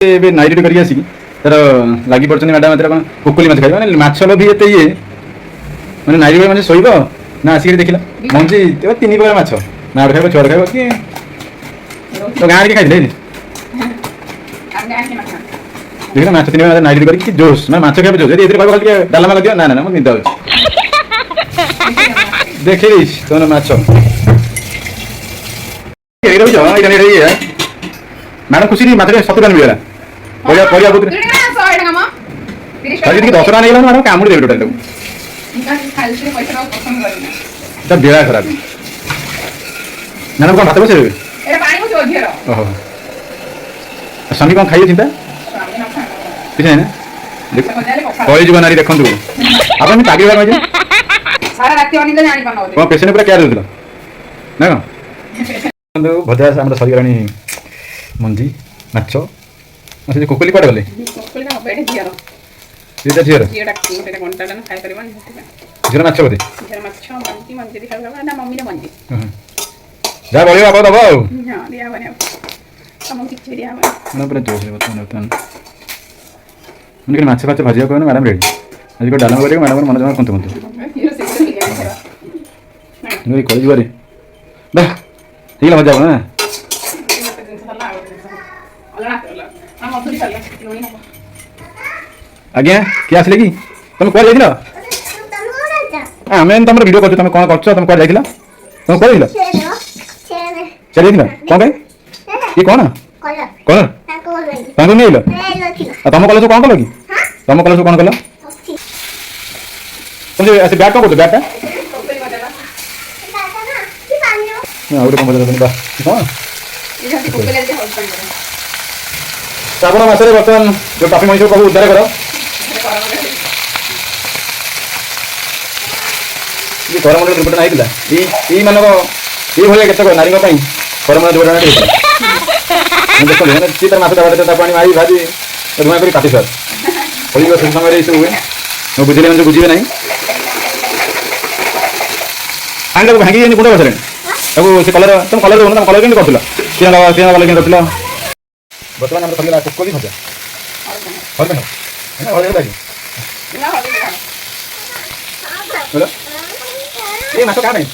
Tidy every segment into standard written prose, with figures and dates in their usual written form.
ଏବେ ନାଇଟ୍ କରିକି ଆସିକି ତାର ଲାଗି ପଡୁଛନ୍ତି ମ୍ୟାଡାମ ଏଥିରେ କ'ଣ କୁକୁଲି ମାଛ ଖାଇବା ମାନେ ମାଛ ଲୋଭି ଏତେ ଇଏ ମାନେ ନାଇଟ୍ କରି ମାନେ ଶୋଇବ ନା ଆସିକି ଦେଖିଲା ମଞ୍ଜି 3 ପ୍ରକାର ମାଛ ନାଡ଼ ଖାଇବ ଛୁଆଡ଼ ଖାଇବ କି ତ ଗାଁରେ କିଏ ଖାଇଥିଲେ ଦେଖିଲା ମାଛ 3 ପ୍ରକାର ନାଇଟ୍ କରିକି ଜୋସ୍ ମାନେ ମାଛ ଖାଇବା ଜୋସ୍ ଯଦି ଏଥିରେ କହିବ ଟିକେ ଡାଲମା କରିଦିଅ ନା ନା ମୁଁ ନିଦ ହେଉଛି ଦେଖେଇ ଦେଇଛି ତମେ ମାଛ ରହୁଛ ମ୍ୟାଡ଼ାମ ଖୁସି ମାଛରେ 70 ଟଙ୍କା ମିଳିଗଲା ପରିବା ପରିବା ବହୁତ 10 ଟଙ୍କା ନେଇଗଲା ମ୍ୟାଡ଼ାମ କାମୁଡ଼ି ଦେବି ଟୋଟାଲ ତାକୁ ବେଳା ଖରାପ ମ୍ୟାଡ଼ାମ କ'ଣ ଭାତ ବସେଇବେ ଓହୋ ସ୍ୱାମୀ କ'ଣ ଖାଇବେ ଚିନ୍ତା କିଛି ନାହିଁ ନା କହିଯିବ ନାରୀ ଦେଖନ୍ତୁ ଆପଣ ପାଗିବା କହିଲେ କ'ଣ ପେସେଣ୍ଟ ପୁରା କେୟାର ଦେଉଥିଲ ନା କ'ଣ ଭଜା ଆମର ସରିଗଲାଣି ମଞ୍ଜି ମାଛ ସେ କୁକୁଲି କୁଆଡ଼େ ଗଲେ ଦୁଇଟା ଝିଅର ଝିଅର ମାଛ ବୋଧେ ଯାହା ବଳିବ ବାପା ଦେବ ଆଉ ପୁରା ଜୋରରେ ବର୍ତ୍ତମାନ ମାଛ ଫାଛ ଭାଜିବାକୁ କହିବ ମ୍ୟାଡ଼ାମ ରେଡ଼ି ଆଜି ଡାଲମା କରିବାକୁ ମ୍ୟାଡ଼ାମ ମନ ଜମା କୁହନ୍ତୁ କରିଯିବରେ ବା ହେଇଗଲା ମଜା ହବ ନା ଆଜ୍ଞା କିଏ ଆସିଲେ କି ତମେ କୁଆଡ଼େ ଯାଇଥିଲ ଆମେ ତମର ଭିଡ଼ିଓ କରୁଛୁ ତମେ କ'ଣ କରୁଛ ତମେ କୁଆଡ଼େ ଯାଇଥିଲ ତମେ କୁଆଡ଼େ ଯାଇଥିଲ ଚାଲି ଯାଇଥିଲ କ'ଣ ପାଇଁ କି କ'ଣ କଲର ତାଙ୍କୁ ନେଇଲ ଆଉ ତମ କଲର ସବୁ କ'ଣ କଲ କି ତମ କଲର ସବୁ କ'ଣ କଲ ତମେ ସେ ବ୍ୟାଗ୍ କ'ଣ କରୁଛ ବ୍ୟାଗ୍ଟା ଆଉ ଗୋଟେ କ'ଣ ପଚାରୁଛନ୍ତି ବା କ'ଣ ଶ୍ରାବଣ ମାସରେ ବର୍ତ୍ତମାନ ଯେଉଁ ପାପି ମଣିଷ ସବୁ ଉଦ୍ଧାର କର କରମଣ୍ଡଳ ଦୁର୍ଘଟଣା ହେଇଥିଲା ଏଇମାନଙ୍କ ଏଇଭଳିଆ କେତେକ ନାରୀଙ୍କ ପାଇଁ କରମଣ୍ଡଳ ଦୁର୍ଘଟଣାଟି ହେଇଥିଲା ଦେଖନ୍ତୁ ମାନେ ସିଏ ତାର ମାଛ ଦେବାଟା ତାକୁ ଆଣି ମାରି ଭାଜି ଧୂଆଁ କରି କାଟି ସାର୍ ହୋଇଯିବ ସେ ସମୟରେ ଏଇସବୁ ହୁଏ ମୁଁ ବୁଝିଲେ ମାନେ ବୁଝିବେ ନାହିଁ ତାକୁ ଭାଙ୍ଗି ଗୁଣ୍ଡ ବସିଲେଣି ତାକୁ ସେ କଲର ତମ କଲର ଦେଉନ ତମ କଲର କେମିତି କରୁଥିଲ କିଏ କଲର କେମିତି କରୁଥିଲ ବର୍ତ୍ତମାନ ଆମର ସରିଗଲା କୁକୋଲି ଭଜା ମାଛ କାହା ପାଇଁ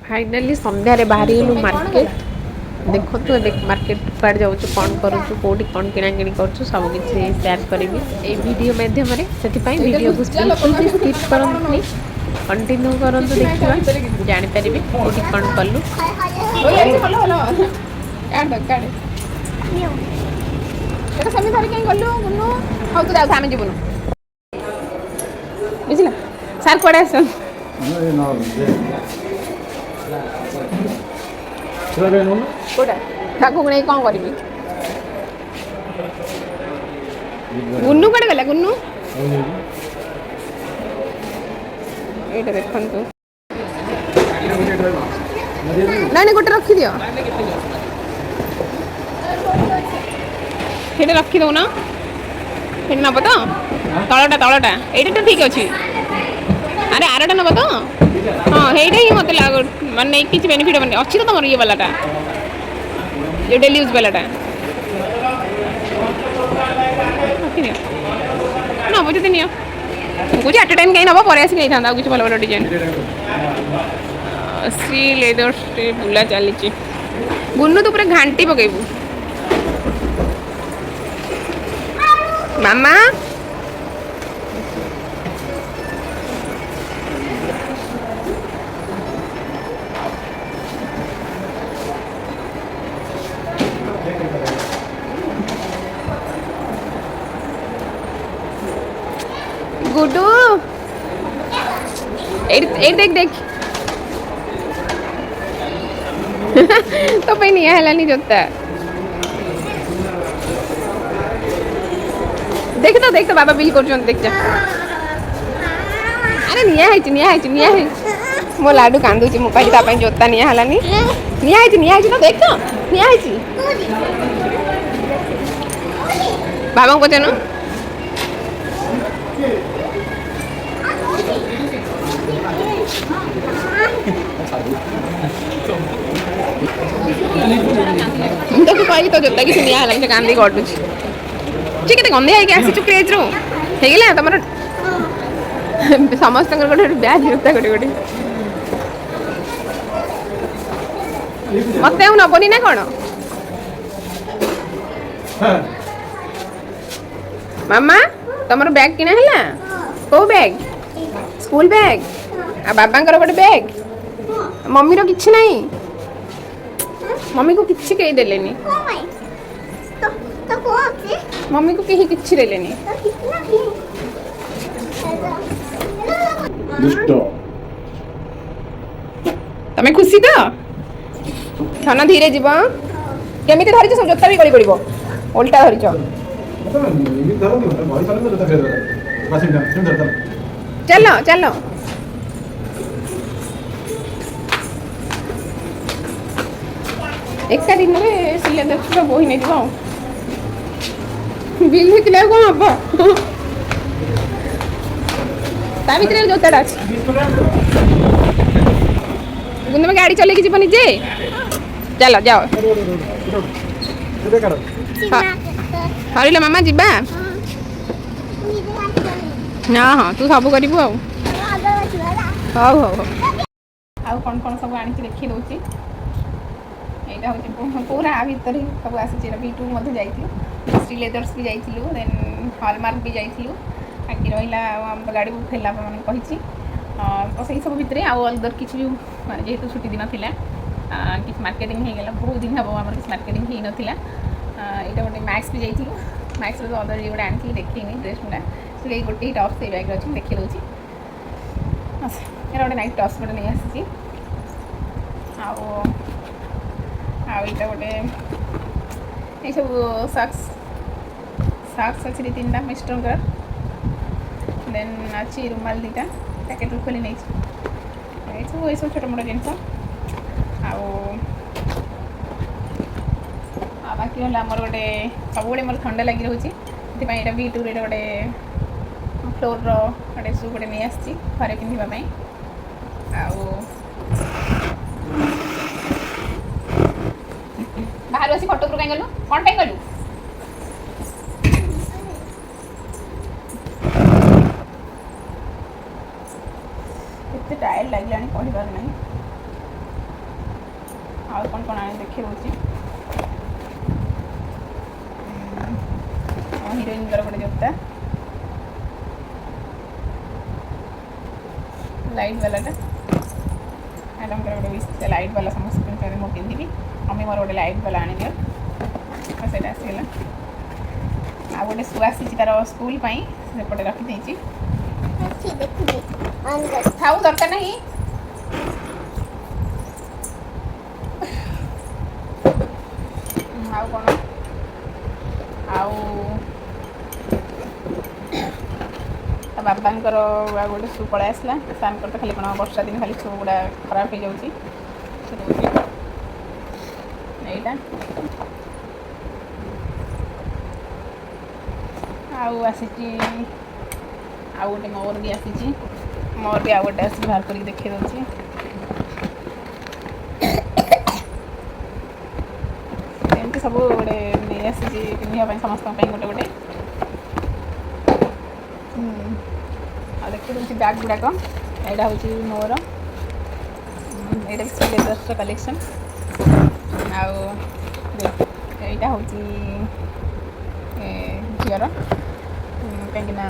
फाइनाली संध्यारे बाहरी गलु मार्केट देखु मार्केट कुआड़े जाऊँ कौन करूँ कौटी कौन किना किणी कर सब किसी सेयार करी ये वीडियो माध्यम से वीडियो को बिल्कुल भी स्किप करनी कंटिन्यू करूँ देखा जापर कौटी कौन कलु बुझला सार कड़े आस नहीं कौन करी गुन्नू कड़े गला गुन्नू ये देखु ना गोटे रखी दियो ये रखी दो ना ये नब तो तलटा ये तो ठीक अच्छे अरे आरटा नब तो हाँ यही ही मत मानने किसी बेनिफिट हेनी अच्छी तो तुम ये वालाटा जो डेली यूज वालाटा ना बुझे नि मुझे एट टाइम कहीं नब पर आसिक नहीं था किसी भल भल डिजाइन श्री लेदर बुला चली गुन्नू तो पूरा घाटी पकेबू मामा गुडू देख देख तो पे नहीं है जोता देख तो बाबा बिल कर देख जा अरे निया मो लाडू कांदुची मो कही तापाई जोता निया तो देख तो निया बाबा को पचानो କହିବି ତୋ ଜୋତା କିଛି ନିଆ ହେଲାନି ସେ କାନ୍ଦି ଗଡୁଛି ସେ କେତେ ଗନ୍ଧିଆ ହେଇକି ଆସିଛୁ କ୍ରେଜ୍ରୁ ହେଇଗଲା ତମର ସମସ୍ତଙ୍କର ଗୋଟେ ଗୋଟେ ବ୍ୟାଗ୍ ଜୋତା ଗୋଟେ ଗୋଟେ ମତେ ଆଉ ନବନି ନା କ'ଣ ମାମା ତମର ବ୍ୟାଗ୍ କିଣା ହେଲା କୋଉ ବ୍ୟାଗ୍ ସ୍କୁଲ ବ୍ୟାଗ୍ ଆଉ ବାବାଙ୍କର ଗୋଟେ ବ୍ୟାଗ୍ ମମିର କିଛି ନାହିଁ ମମିକୁ କିଛି କେହି ଦେଲେନି ମମିକୁ କେହି କିଛି ଦେଲେନି ତମେ ଖୁସି ତ ଧନ ଧୀରେ ଯିବ କେମିତି ଧରିଛ ସବୁ ଜୋତା ବି ଗଳି ପଡ଼ିବ ଓଲଟା ଧରିଛ ଚାଲ ଚାଲ ଏକା ଦିନରେ ସିଲେ ଦେଖୁଛ ବୋହି ନେଇଯିବ ଆଉ ବିଲ୍ ହେଇଥିଲେ ଆଉ କ'ଣ ହବ ତା ଭିତରେ ଜୋତାଟା ଅଛି ତୁମେ ଗାଡ଼ି ଚଲେଇକି ଯିବ ନିଜେ ଚାଲ ଯାଅ ହରିଲ ମାମା ଯିବା ହଁ ହଁ ତୁ ସବୁ କରିବୁ ଆଉ ହଉ ହଉ ହଉ ଆଉ କ'ଣ କ'ଣ ସବୁ ଆଣିଛି ଦେଖି ଦେଉଛି ଏଇଟା ହେଉଛି ପୁରା ଆ ଭିତରେ ସବୁ ଆସିଛି ଏଇଟା ବି ଟୁ ମଧ୍ୟ ଯାଇଥିଲୁ ଶ୍ରୀ ଲେଦର୍ସ ବି ଯାଇଥିଲୁ ଦେନ୍ ହଲମାର୍କ ବି ଯାଇଥିଲୁ ବାକି ରହିଲା ଆମ ଗାଡ଼ି ବୁକ୍ ହେଲା ମାନେ କହିଛି ତ ସେଇ ସବୁ ଭିତରେ ଆଉ ଅଲଦର କିଛି ବି ମାନେ ଯେହେତୁ ଛୁଟି ଦିନ ଥିଲା କିଛି ମାର୍କେଟିଂ ହେଇଗଲା ବହୁତ ଦିନ ହେବ ଆମର କିଛି ମାର୍କେଟିଂ ହେଇନଥିଲା ଏଇଟା ଗୋଟେ ମ୍ୟାକ୍ସ ବି ଯାଇଥିଲୁ ମ୍ୟାକ୍ସର ତ ଅଦର ଗୋଟେ ଆଣିଥିଲି ଦେଖେଇନି ଡ୍ରେସ୍ ଗୁଡ଼ା ସେ ଗୋଟେ ଟପ୍ସ ସେଇ ବ୍ୟାଗ୍ରେ ଅଛି ମୁଁ ଦେଖି ଦେଉଛି ଏଇଟା ଗୋଟେ ନାଇଟ୍ ଟପ୍ସ ଗୋଟେ ନେଇ ଆସିଛି ଆଉ ଏଇଟା ଗୋଟେ ଏଇସବୁ ସକ୍ସ ଅଛି ଦୁଇ ତିନିଟା ମିଷ୍ଟରଙ୍କର ଦେନ୍ ଅଛି ରୁମାଲ ଦୁଇଟା ପ୍ୟାକେଟ୍ରୁ ଖୋଲି ନେଇଛି ଏସବୁ ଛୋଟ ମୋଟ ଜିନିଷ ଆଉ ବାକି ହେଲା ଆମର ଗୋଟେ ସବୁବେଳେ ମୋର ଥଣ୍ଡା ଲାଗି ରହୁଛି ସେଥିପାଇଁ ଏଇଟା V2ରେ ଗୋଟେ ଫ୍ଲୋର୍ର ଗୋଟେ ସୁ ଗୋଟେ ନେଇ ଆସିଛି ଘରେ ପିନ୍ଧିବା ପାଇଁ ଆଉ ବାହାରୁ ଆସି ଫଟୋ ଉପରୁ କାଇଁ ଗଲୁ କ'ଣ ପାଇଁ ଗଲୁ ଏତେ ଟାୟାର୍ଡ ଲାଗିଲାଣି କହିବାର ନାହିଁ ଆଉ କ'ଣ କ'ଣ ଆଣି ଦେଖି ଦେଉଛି ହିରୋଇନଙ୍କର ଗୋଟେ ଜୋତା ଲାଇଟ୍ ବାଲାଟା ମ୍ୟାଡ଼ାମଙ୍କର ଗୋଟେ ବିସ୍ତ ଲାଇଟ୍ ବାଲା ସମସ୍ତେ ପିନ୍ଧୁଛନ୍ତି ମୁଁ ପିନ୍ଧିବି ମମି ମୋର ଗୋଟେ ଲାଇଟ୍ ବାଲା ଆଣିଦିଅ ସେଇଟା ଆସିଗଲା ଆଉ ଗୋଟେ ଶୁ ଆସିଛି ତାର ସ୍କୁଲ ପାଇଁ ସେପଟେ ରଖିଦେଇଛି ଥାଉ ଦରକାର ନାହିଁ ଆଉ କ'ଣ ଆଉ ତା ବାବାଙ୍କର ଆଉ ଗୋଟେ ସୁ ପଳାଇ ଆସିଲା ସାର୍ଙ୍କର ତ ଖାଲି କ'ଣ ବର୍ଷା ଦିନ ଖାଲି ସୁ ଗୁଡ଼ା ଖରାପ ହେଇଯାଉଛି ଏଇଟା ଆଉ ଆସିଛି ଆଉ ଗୋଟେ ମୋର ବି ଆସିଛି ମୋର ବି ଆଉ ଗୋଟେ ଆସିକି ବାହାର କରିକି ଦେଖେଇ ଦେଉଛି ଏମିତି ସବୁ ଗୋଟେ ନେଇ ଆସିଛି ପିନ୍ଧିବା ପାଇଁ ସମସ୍ତଙ୍କ ପାଇଁ ଗୋଟେ ଗୋଟେ ଆଉ ଦେଖି ଦେଉଛି ବ୍ୟାଗ୍ ଗୁଡ଼ାକ ଏଇଟା ହେଉଛି ମୋର ଏଇଟା ବି ଶ୍ରୀ ଲେଦର୍ସର କଲେକ୍ସନ୍ ଆଉ ଏଇଟା ହେଉଛି ଝିଅର କାହିଁକିନା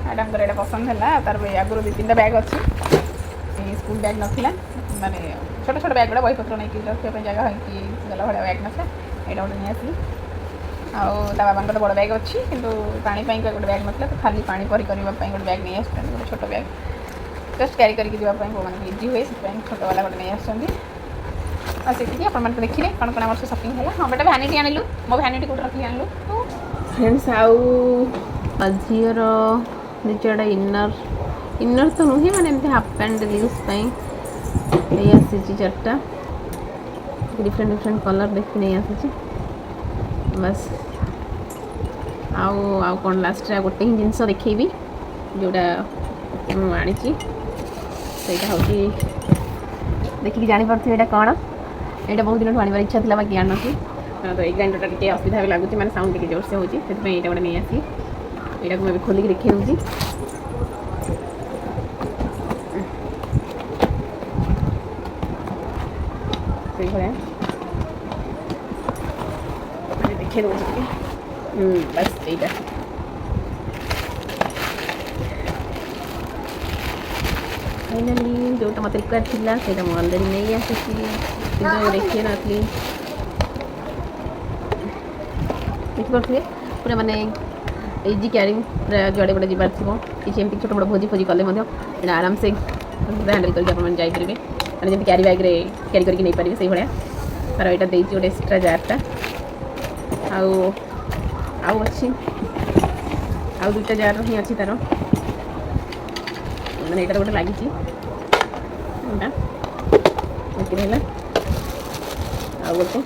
ମ୍ୟାଡ଼ାମଙ୍କର ଏଇଟା ପସନ୍ଦ ହେଲା ତାର ଆଗରୁ 2-3ଟା ବ୍ୟାଗ୍ ଅଛି ସ୍କୁଲ ବ୍ୟାଗ୍ ନଥିଲା ମାନେ ଛୋଟ ଛୋଟ ବ୍ୟାଗ୍ ଗୁଡ଼ା ବହିପତ୍ର ନେଇକି ରଖିବା ପାଇଁ ଜାଗା ହେଇକି ଗଲା ଭଳିଆ ବ୍ୟାଗ୍ ନଥିଲା ଏଇଟା ଗୋଟେ ନେଇ ଆସିଲି ଆଉ ତା ବାବାଙ୍କର ବଡ଼ ବ୍ୟାଗ୍ ଅଛି କିନ୍ତୁ ପାଣି ପାଇଁ ଗୋଟେ ବ୍ୟାଗ୍ ନଥିଲା ତ ଖାଲି ପାଣି ପରି କରିବା ପାଇଁ ଗୋଟେ ବ୍ୟାଗ୍ ନେଇ ଆସୁଛନ୍ତି ଗୋଟେ ଛୋଟ ବ୍ୟାଗ୍ ଜଷ୍ଟ କ୍ୟାରି କରିକି ଯିବା ପାଇଁ ମାନେ ଇଜି ହୁଏ ସେଥିପାଇଁ ଛୋଟବାଲା ଗୋଟେ ନେଇ ଆସୁଛନ୍ତି ଆଉ ସେତିକି ଆପଣମାନେ ତ ଦେଖିଲେ କ'ଣ କ'ଣ ଆମର ସବୁ ସପିଂ ହେଲା ହଁ ବେଟା ଭ୍ୟାନିଟି ଆଣିଲୁ ମୋ ଭ୍ୟାନିଟି କେଉଁଠି ରଖିକି ଆଣିଲୁ ଫ୍ରେଣ୍ଡସ୍ ଆଉ ଝିଅର ନିଜଟା ଇନର୍ ତ ନୁହେଁ ମାନେ ଏମିତି ହାଫ୍ ପ୍ୟାଣ୍ଟ ୟୁଜ୍ ପାଇଁ ନେଇ ଆସିଛି 4ଟା ଡିଫରେଣ୍ଟ କଲର୍ ଦେଖି ନେଇ ଆସିଛି ବାସ୍ ଆଉ କ'ଣ ଲାଷ୍ଟରେ ଗୋଟେ ହିଁ ଜିନିଷ ଦେଖେଇବି ଯେଉଁଟା ମୁଁ ଆଣିଛି ସେଇଟା ହେଉଛି ଦେଖିକି ଜାଣିପାରୁଥିବେ ଏଇଟା କ'ଣ ଏଇଟା ବହୁତ ଦିନଠୁ ଆଣିବାର ଇଚ୍ଛା ଥିଲା ବାକି ଆଣିନଥିଲି तो ये ग्राइंडर टे असुविधा भी लगुच मैंने साउंड टे जोर से होती ये गोटे नहीं आसी यहाँ मुझे खोलिक देखी दूँगी भाया देखिए दूँगी बस यहीटा फाइनाली जोटा मत रिक्वायर थी से अलरेडी नहीं आसी देखिए नी देखिपे पूरा माने इजी क्यारिंग पूरा जुआड़े गुटे जबार थो किसी एमती छोट मोट भोजी फोजी कले आराम से हैंडल करके जापर मैंने जब क्यारी बैग क्यारी करके नहीं पारे से भाया तार यहाँ देखिए गोटे एक्सट्रा जारटा आउ अच्छी आउ दुईटा जार ही अच्छी तार मैंने यहाँ गोटे लगी है आ गोटे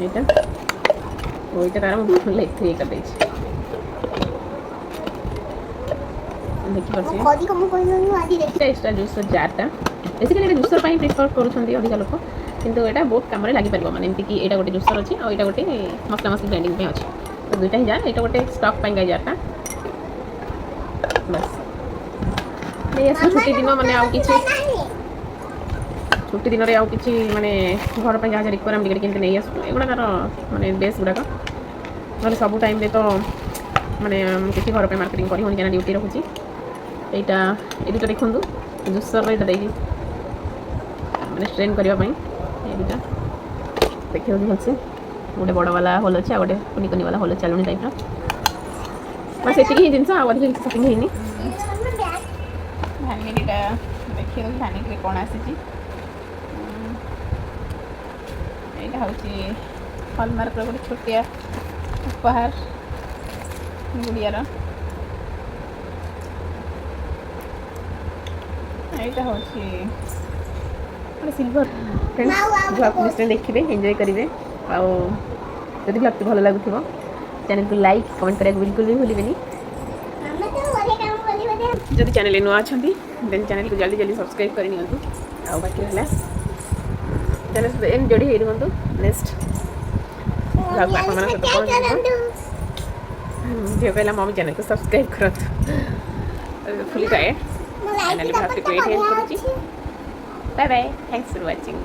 यहाँ तार लेफ्ट ये कर एक्सट्रा जूसर जारटा बेसिकली जूसर प्रिफर करुँच अधिक लोक किंतु यहाँ बहुत कम लगे पार माने एमती कि यहाँ गोटे जूसर अच्छी और यहाँ गोटे मसला मसली ग्राइंडिंग अच्छी तो दुईटा ही जार यहाँ गोटे स्टॉक पाई जारटा बस नहीं आस छुट्टी दिन मैंने आउ कि छुट्टी दिन में आउ कि माने घर पर जहाँ रिक्वायरमेंट टिके केमती नहीं आसू एगुड़ा तार माने बेस गुड़ाक ना सब टाइम तो माने किसी घर पर मार्केटिंग कर कहीं ड्यूटी रखुची यहाँ ये दुटा देखूँ जूसर यहाँ देखिए मैंने स्ट्रेन करने ये दुटा देखिए भलसे गोटे बड़ वाला होल अच्छे गोटे कुनी कुनी वाला होल चालुनी टाइप बस ये जिन अधिक शपिंग होनी भानिटा देखिए भानिक कौन आसी यहाँ हूँ हलमार्क गोटे छोटिया उपहार गुड़ियार यहाँ हूँ सिल्वर फ्रेंड्स जो आप निश्चय देखिए एंजॉय करेंगे आदि ब्लॉग भल लगुव चैनल को लाइक कमेंट करने बिल्कुल भी भूलें जब चैनल नुआ अच्छा देन चैनल को जल्दी जल्दी सब्सक्राइब कर नियंतु आ बाकी है चैनल एम जोड़ी हो रुहतु नेक्स्ट ब्लॉग आप झील कहला मम्मी चैनल को सब्सक्राइब करूँ फुली टायर्ड फाइनली भात को वेट करुँची bye bye thanks for watching